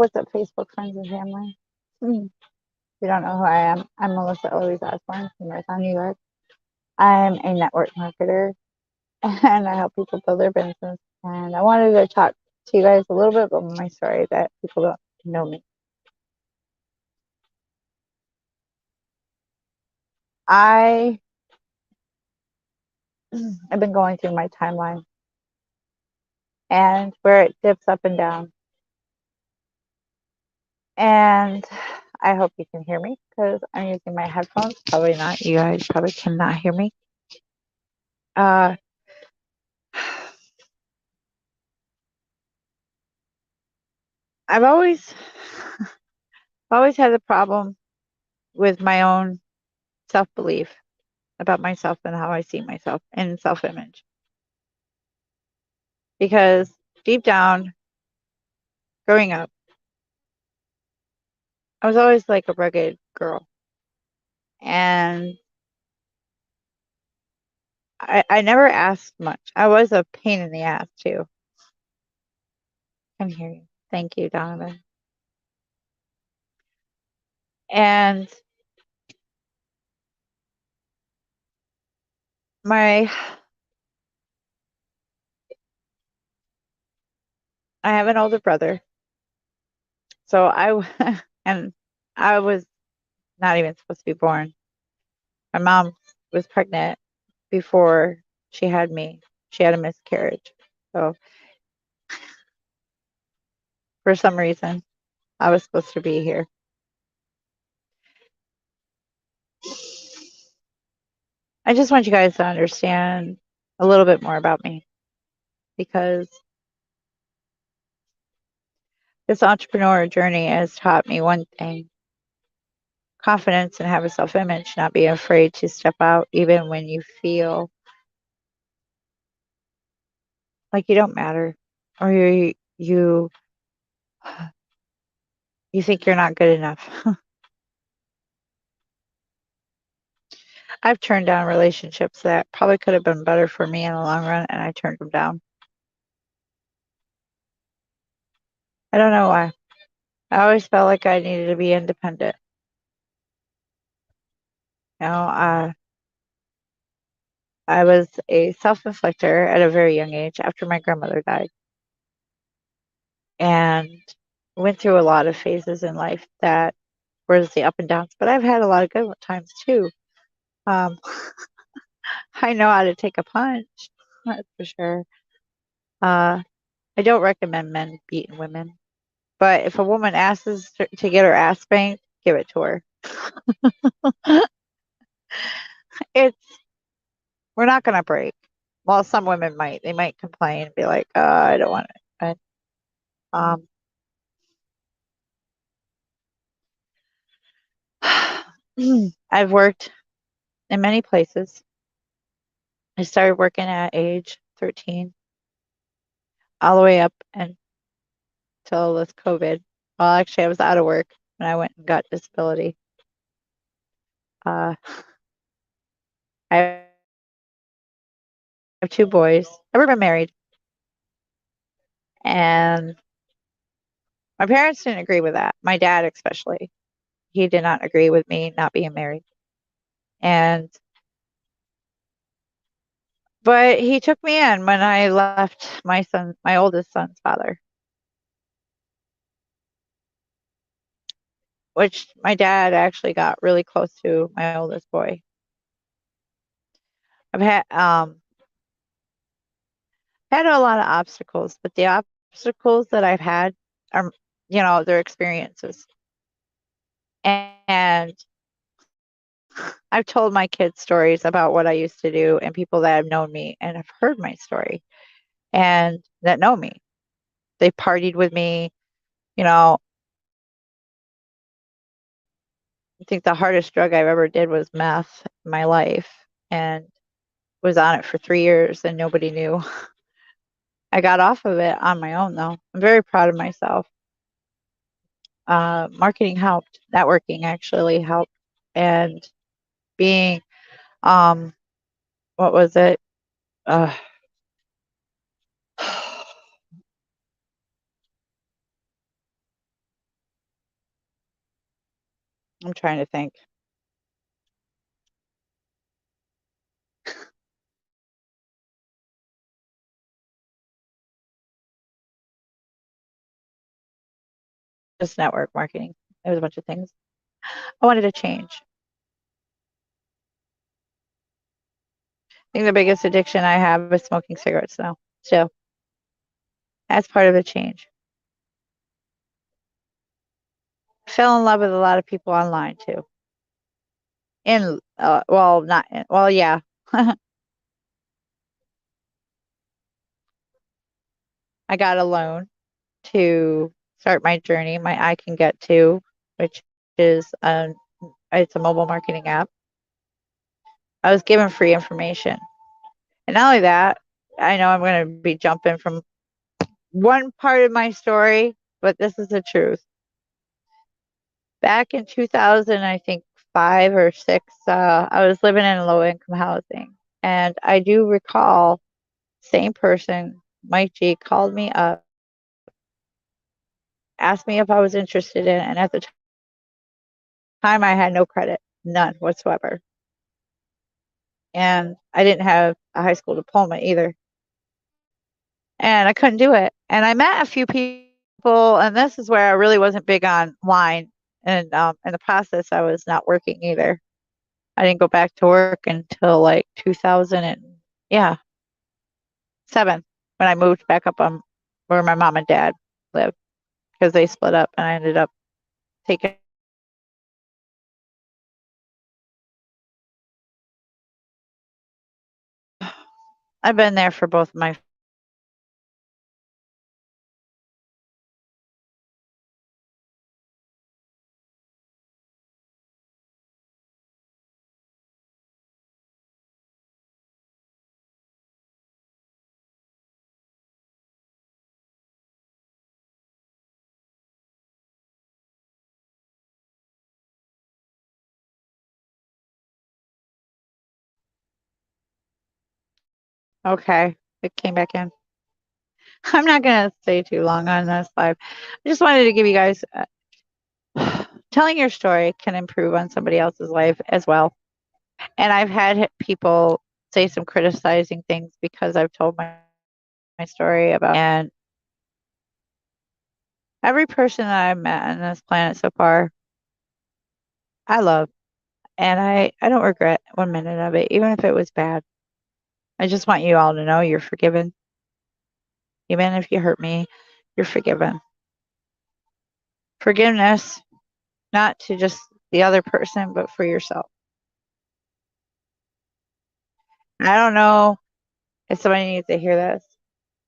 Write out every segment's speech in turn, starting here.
what's up, Facebook friends and family? If you don't know who I am, I'm Melissa Eloise Osborn from Marathon, New York. I'm a network marketer and I help people build their business. And I wanted to talk to you guys a little bit about my story that people don't know me. I've been going through my timeline and where it dips up and down. And I hope you can hear me because I'm using my headphones. Probably not. You guys probably cannot hear me. Uh, I've always had a problem with my own self-belief about myself and how I see myself and self-image. Because deep down, growing up, I was always like a rugged girl. And I never asked much. I was a pain in the ass too. I can hear you. Thank you, Donovan. And I have an older brother. So and I was not even supposed to be born. My mom was pregnant before she had me. She had a miscarriage. So for some reason, I was supposed to be here. I just want you guys to understand a little bit more about me because this entrepreneur journey has taught me one thing: confidence and have a self-image, not be afraid to step out even when you feel like you don't matter or you think you're not good enough. I've turned down relationships that probably could have been better for me in the long run, and I turned them down. I don't know why. I always felt like I needed to be independent. You know, I was a self-inflictor at a very young age after my grandmother died, and went through a lot of phases in life that was the up and downs. But I've had a lot of good times too. Um, I know how to take a punch, that's for sure. I don't recommend men beating women, but if a woman asks to get her ass spanked, give it to her. It's we're not gonna break. Well, some women might. They might complain and be like, I don't want it. But I've worked in many places. I started working at age 13, all the way up until this COVID. Well, actually, I was out of work when I went and got disability. Uh, I have two boys. I've never been married, and my parents didn't agree with that. My dad, especially, he did not agree with me not being married. And but he took me in when I left my oldest son's father, which my dad actually got really close to my oldest boy. I've had a lot of obstacles, but the obstacles that I've had are, they're experiences. And I've told my kids stories about what I used to do and people that have known me and have heard my story and that know me. They partied with me, you know. I think the hardest drug I've ever did was meth in my life and was on it for 3 years and nobody knew. I got off of it on my own though. I'm very proud of myself. Marketing helped, networking actually helped, and being, what was it? Uh, I'm trying to think. Just network marketing. It was a bunch of things. I wanted to change. I think the biggest addiction I have is smoking cigarettes now. So that's part of the change. Fell in love with a lot of people online too. Well, not in, well, yeah. I got a loan to start my journey. My I Can Get To, which is it's a mobile marketing app. I was given free information, and not only that, I know I'm going to be jumping from one part of my story, but this is the truth. Back in 2000, I think 5 or 6, I was living in low income housing, and I do recall same person, Mike G, called me up, asked me if I was interested in it, and at the time I had no credit, none whatsoever. And I didn't have a high school diploma either. And I couldn't do it. And I met a few people, and this is where I really wasn't big online. And in the process, I was not working either. I didn't go back to work until like 2000 and yeah, 7 when I moved back up on where my mom and dad live because they split up, and I ended up taking. I've been there for both my. Okay, it came back in. I'm not gonna stay too long on this live. I just wanted to give you guys telling your story can improve on somebody else's life as well. And I've had people say some criticizing things because I've told my story about, and every person that I've met on this planet so far, I love. And I don't regret 1 minute of it, even if it was bad. I just want you all to know you're forgiven. Even if you hurt me, you're forgiven. Forgiveness, not to just the other person, but for yourself. I don't know if somebody needs to hear this,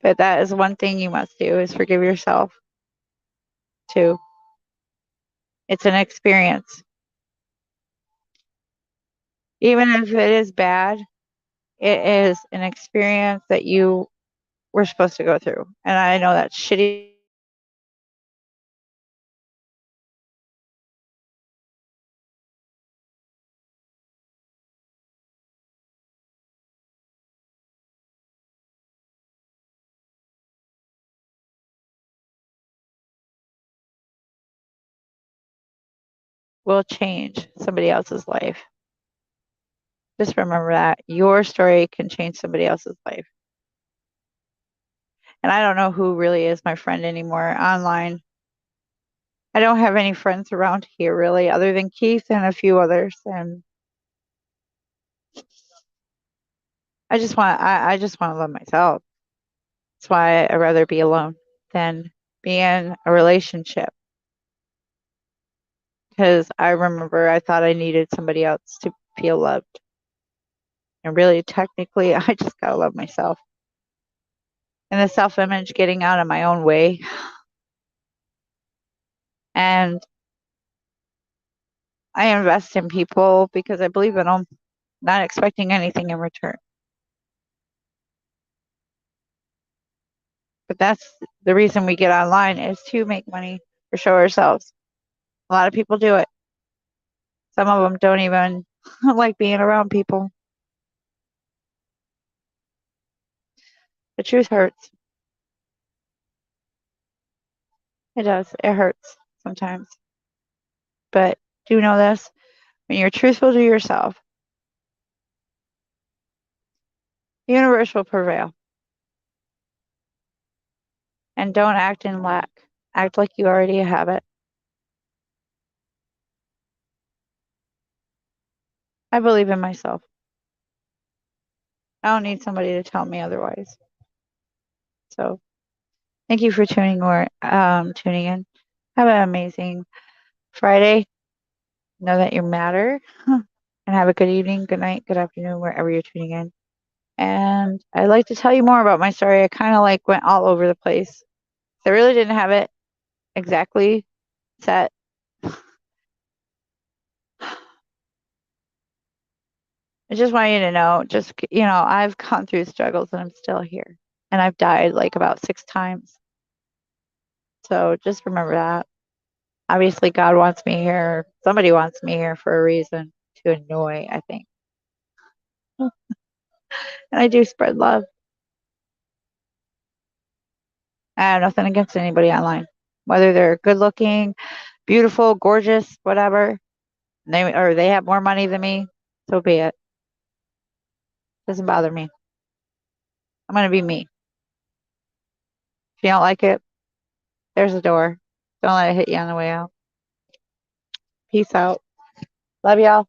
but that is one thing you must do is forgive yourself too. It's an experience. Even if it is bad, it is an experience that you were supposed to go through. And I know that's shitty. Will change somebody else's life. Just remember that your story can change somebody else's life. And I don't know who really is my friend anymore online. I don't have any friends around here really, other than Keith and a few others. And I just want to love myself. That's why I'd rather be alone than be in a relationship. Because I remember I thought I needed somebody else to feel loved. And really, technically, I just gotta love myself. And the self-image getting out of my own way. And I invest in people because I believe in them, not expecting anything in return. But that's the reason we get online is to make money or show ourselves. A lot of people do it. Some of them don't even like being around people. The truth hurts. It does. It hurts sometimes. But do know this. When you're truthful to yourself, the universe will prevail. And don't act in lack. Act like you already have it. I believe in myself. I don't need somebody to tell me otherwise. So thank you for tuning in. Have an amazing Friday. Know that you matter. And have a good evening, good night, good afternoon, wherever you're tuning in. And I'd like to tell you more about my story. I kind of like went all over the place. I really didn't have it exactly set. I just want you to know, I've gone through struggles and I'm still here. And I've died like about 6 times. So just remember that. Obviously, God wants me here. Somebody wants me here for a reason to annoy, I think. And I do spread love. I have nothing against anybody online, whether they're good looking, beautiful, gorgeous, whatever. They have more money than me. So be it. Doesn't bother me. I'm gonna be me. If you don't like it, there's a door. Don't let it hit you on the way out. Peace out. Love y'all.